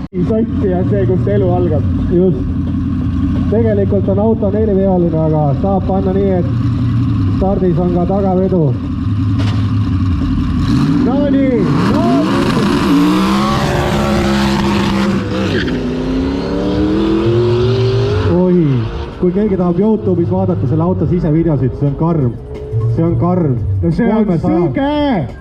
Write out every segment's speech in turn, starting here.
sotti ja see, kus elu algab. Just. Tegelikult on auto 4-veoline, aga saab panna nii, et stardis on ka tagavedu. No nii, Oi, kui keegi tahab YouTube'is vaadata selle auto sisevideosid, see on karm. See on karm. no see on süge!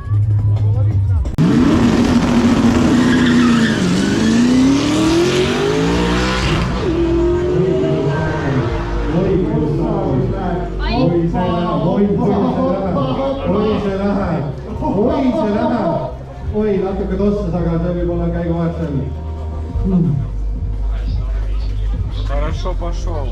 Oi, natuke tossas, aga see võib olla käiguvahetusel. Хорошо пошел.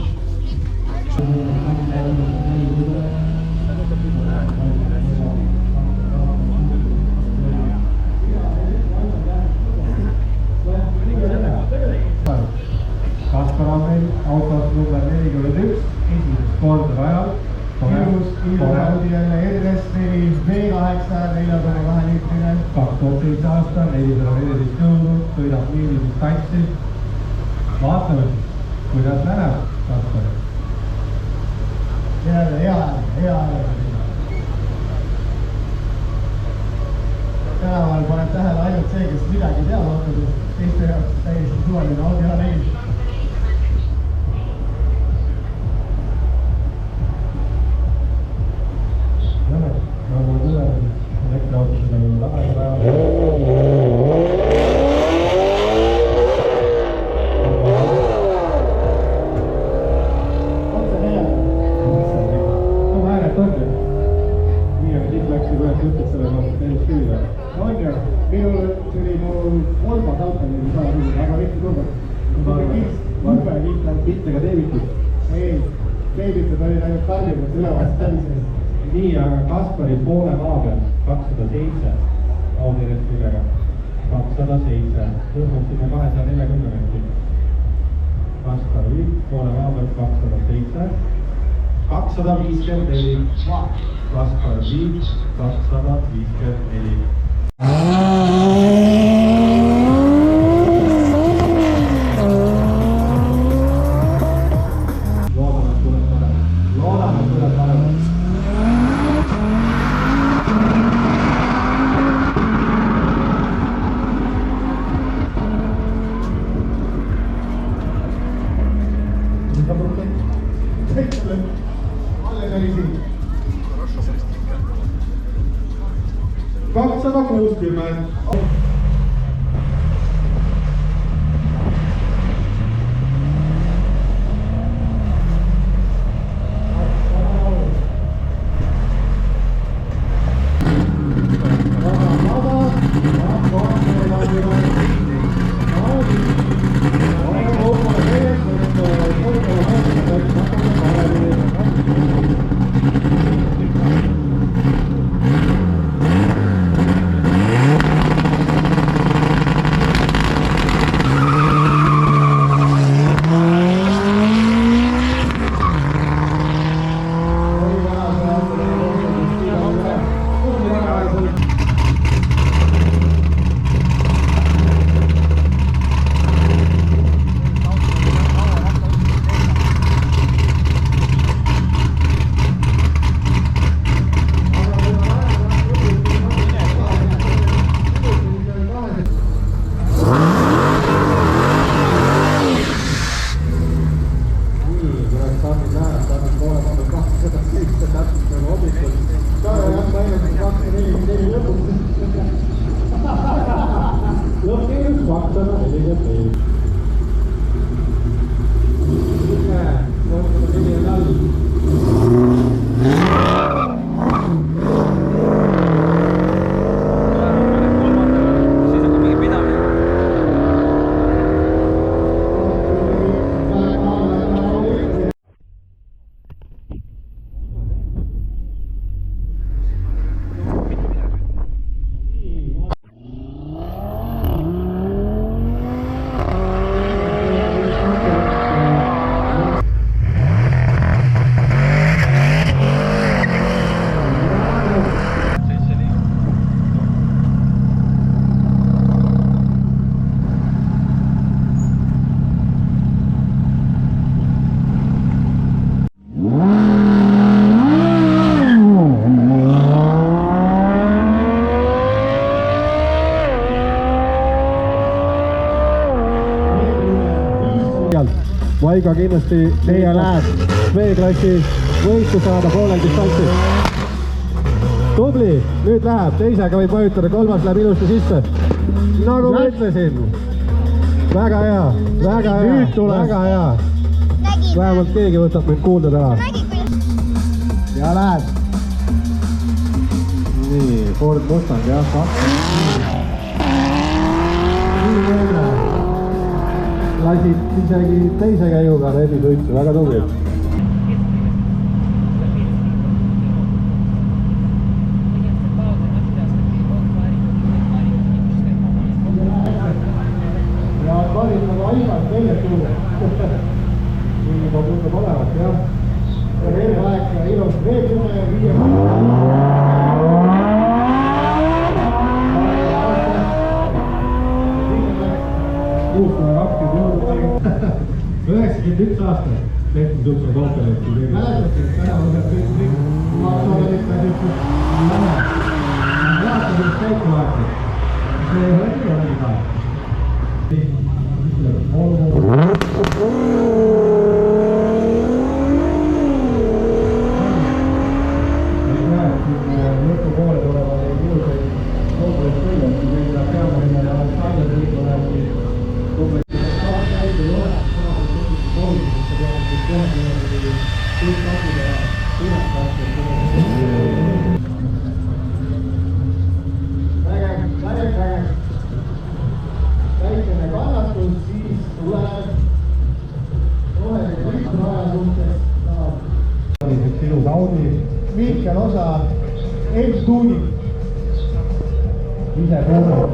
Kaspar on meil autos number 41, esimest korda rajal. Ilmselt jälle RS4 V8 4,2 liitrine. 2007 aasta, 414 nõudu, sõidab miinidistantsi. Vaatame, kuidas läheb Kaspar. Hea. Tänaval paneb tähele ainult see, kes midagi teab autodest. Teiste jaoks täiesti suvaline Audi A4. Mittega teevitud? Ei, teevitud oli ainult tarbimas ülevast täises. Nii, aga Kaspari poole maa peal 207 Audi RS4-ga 207, tõusime 240 meetri. Kaspar viib poole maa peal 207 254 Kaspar viib 254 260. Maiga kindlasti teie läheb V-klassi võitu saada poolel distantsil. Tubli, nüüd läheb, teisega võib vajutada, kolmas läheb ilusti sisse. Nagu ma ütlesin. Väga hea, väga hea, väga hea. Vähemalt keegi võtab mind kuulda täna. Ja läheb. Nii, Ford Mustang jah, lasid isegi teise käiguga Rebi sõitsu, väga tubli. Ja valid nagu aimad välja tuua. Nii juba tundub olevat, jah. V8 ilus V10 ja 5. üks aasta tehtud tõusma Toopeletti. Mäletatid, täna on kõik maasooledikad ütleb lähe. Vaatad üks käiku vaatad. See ei ole nii oli ka. Lõpu poole tulevad neid iluseid Toopelest võivad, kui meil läheb peamarina ja Alexander võivad Toopelest käidu ei ole. Väikene kannatus, siis tuleb roheline võitraja suhtes ilus Audi Mikkel osa M-tuuning ise kuulub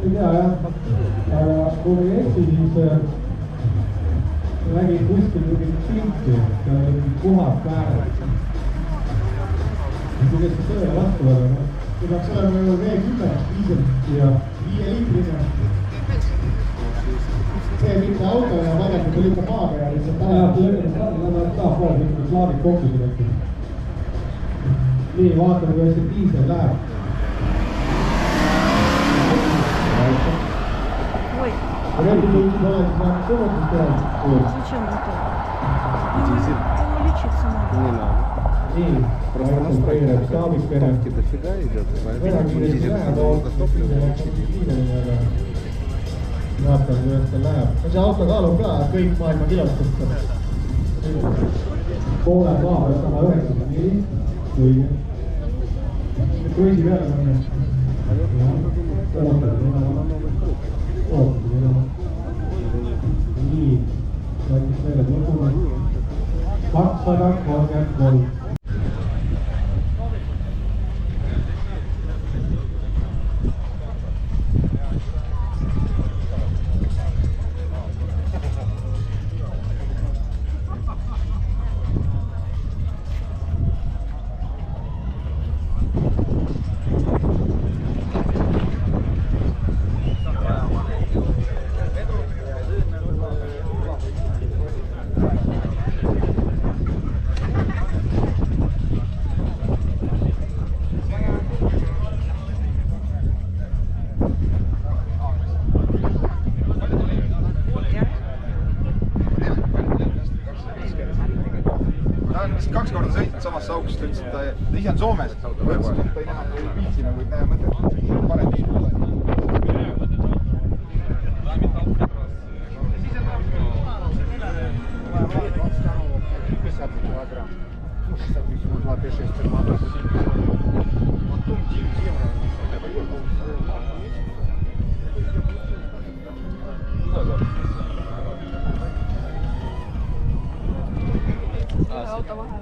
ei tea jah, aga kui ei eksi, siis nägin kuskil mingit silti, seal oli mingid kohad väärad. Kuidas see sõele vastu võrra? See peaks olema ju V10, 5 liitrine. See mitte auto ja vaadatud oli ikka maaga ja lihtsalt nad tahab poole mingid slaavid kokku siin. Nii, vaatame, kuidas see diisel läheb. Реально не бывает на комнате стоять. Зачем это? Ему лечиться надо. Не надо. Просто настроение ставки дофига идет, поэтому дизель топливо vaatan, kuidas ta läheb. See auto kaalub ka kõik maailma kilostust. Poole maa peal sama 94. Õige. Kruisi peale on nii, võttis meile lõpuna 233. Kaks korda sõitnud samasse august, ütles, et ta ise on Soomes, ta ei näe viitsi nagu, et näe mõtet parendus pole. Auto vahele.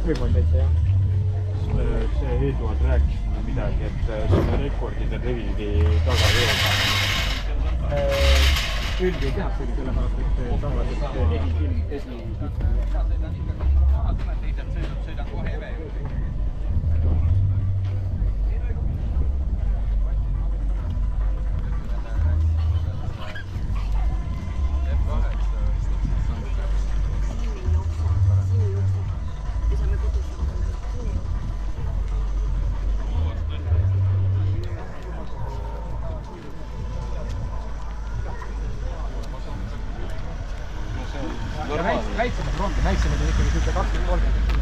võib-olla täitsa jah. See Eduard rääkis mulle midagi, et selle rekordide reviidi taga ei ole. Üldi ei tehaksegi sellepärast, et tavaliselt esifilm sõidan kohe eve juurde. Väiksemad rongid, väiksemad on ikkagi 20-30.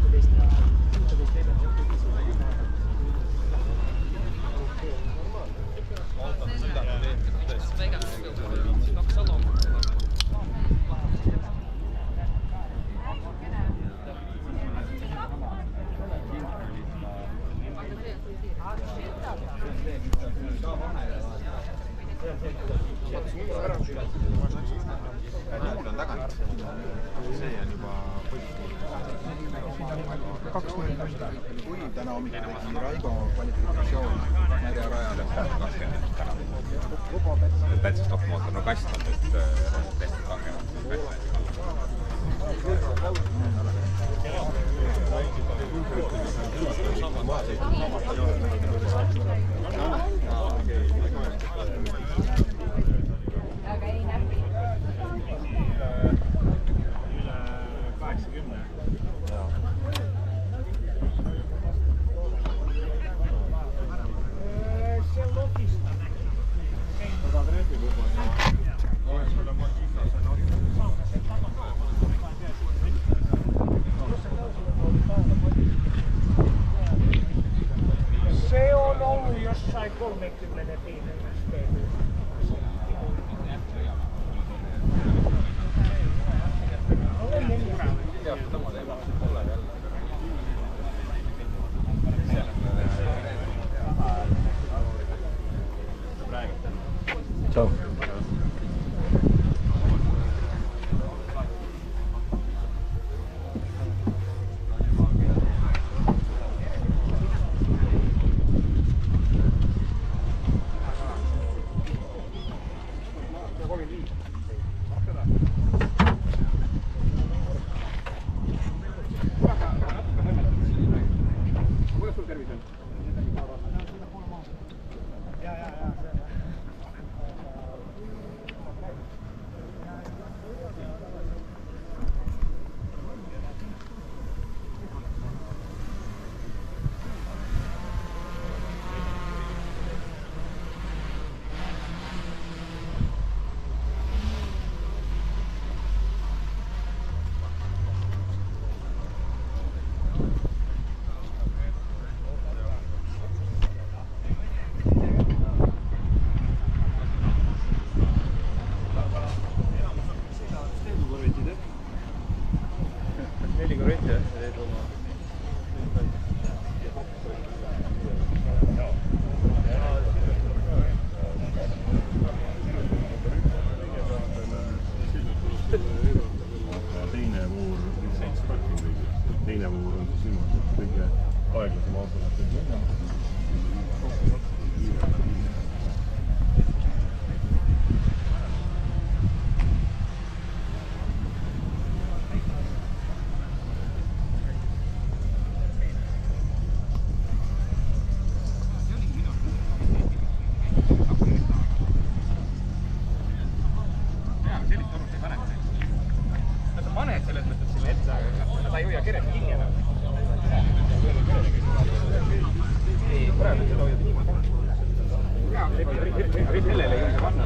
12 ja 16 eile. Nuul on tagant, see on juba positiivne. Kui täna hommikul tegi Raigo kvalifikatsioon Märja rajale 20 täna. Täitsa stoppmootor, no kast on nüüd tehtud langenud. Se on ollut jossain 30 piinenmästeellä. Ciao. Teine vuur on siis niimoodi, et kõige aeglasem auto läheb minna. Paned selles mõttes selle ette, aga ta ei hoia keret kinni enam. Ei, praegu seda hoiab kinni. Sellele ei julge panna.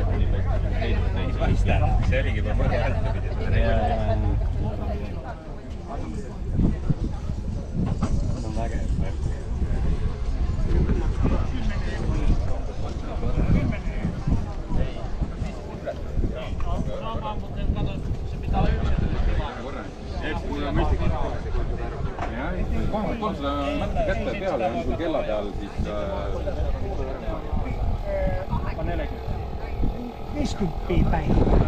Ei paista. See oligi juba mõne häälte pidi. See on vägev. Kui seda kätte peale on sul kella peal, siis... 50 päivä.